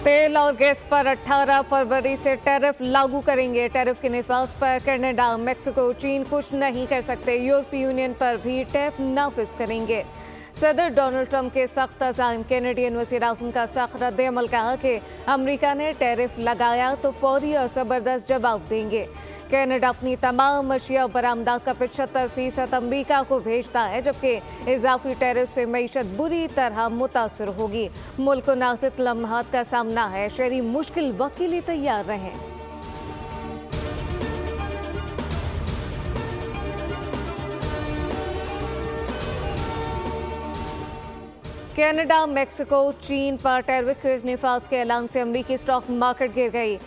तेल और गैस पर 18 फरवरी से टैरिफ लागू करेंगे। टैरिफ के नफाज पर कनाडा, मैक्सिको, चीन कुछ नहीं कर सकते। यूरोपीय यूनियन पर भी टैरिफ नाफिज करेंगे। सदर डोनाल्ड ट्रंप के सख्त अज़ाइम, कैनेडियन वज़ीर आज़म का सख्त रद्द-ए-अमल। कहा कि अमेरिका ने टैरिफ लगाया तो फौरी और ज़बरदस्त जवाब देंगे। कनाडा अपनी तमाम अशिया बरामदात का 75% अमेरिका को भेजता है, जबकि इजाफी टैरिफ से मईशत बुरी तरह मुतासर होगी। मुल्क को नाज़िक लम्हात का सामना है। शहरी मुश्किल वक्त के लिए तैयार रहें। कनाडा, मैक्सिको, चीन पर टैरिफ के नफाज के ऐलान से अमेरिकी स्टॉक मार्केट गिर गई।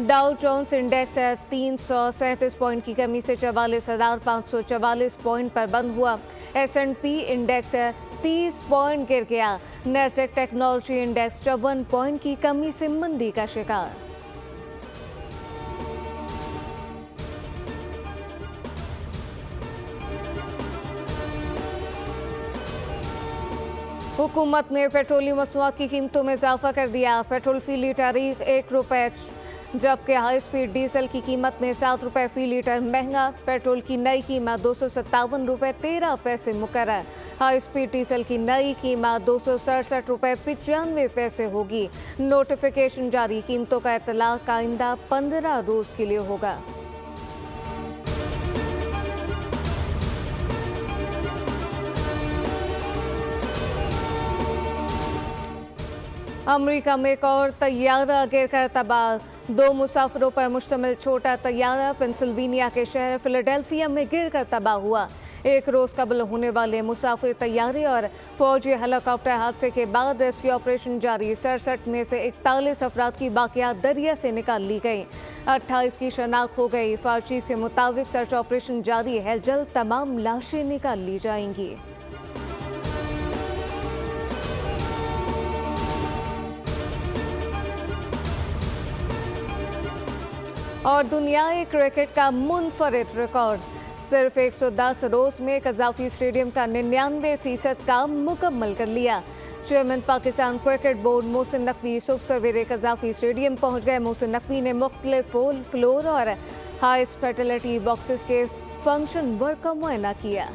डाउ जोन्स इंडेक्स 337 पॉइंट की कमी से 44,544 पॉइंट पर बंद हुआ। S&P इंडेक्स 30 पॉइंट गिर गया। नैस्डैक टेक्नोलॉजी इंडेक्स 54 पॉइंट की कमी से मंदी का शिकार। हुकूमत ने पेट्रोलियम मसनूआत की कीमतों में इजाफा कर दिया। पेट्रोल फी लीटर ₹1, जबकि हाई स्पीड डीजल की कीमत में ₹7 फी लीटर महंगा। पेट्रोल की नई कीमत ₹257.13 मुकर्रर। हाई स्पीड डीजल की नई कीमत ₹267.95 होगी। नोटिफिकेशन जारी। कीमतों का इतलाक आइंदा 15 रोज के लिए होगा। अमेरिका में एक और तैयारा गिरकर तबाह। 2 मुसाफिरों पर मुश्तमिल छोटा तैयारा पेंसिल्वेनिया के शहर फिलाडेल्फिया में गिरकर तबाह हुआ। एक रोज कबल होने वाले मुसाफिर तैयारे और फौजी हेलीकॉप्टर हादसे के बाद रेस्क्यू ऑपरेशन जारी। 67 में से 41 अफराद की बाकियात दरिया से निकाल ली गई। 28 की शनाख्त हो गई। फायर चीफ के मुताबिक सर्च ऑपरेशन जारी है। जल्द तमाम लाशें निकाल ली जाएंगी। और दुनियाई क्रिकेट का मुनफरिद रिकॉर्ड। सिर्फ 110 रोज में कज़ाफी स्टेडियम का 99% काम मुकम्मल कर लिया। Chairman Pakistan cricket board Mohsin Naqvi सुबह सवेरे कज़ाफी स्टेडियम पहुंच गए। मोहसिन नकवी ने मुख्तलिफ फ्लोर और हाई स्पेशलिटी बॉक्सेस के फंक्शन वर्क का मुआयना किया।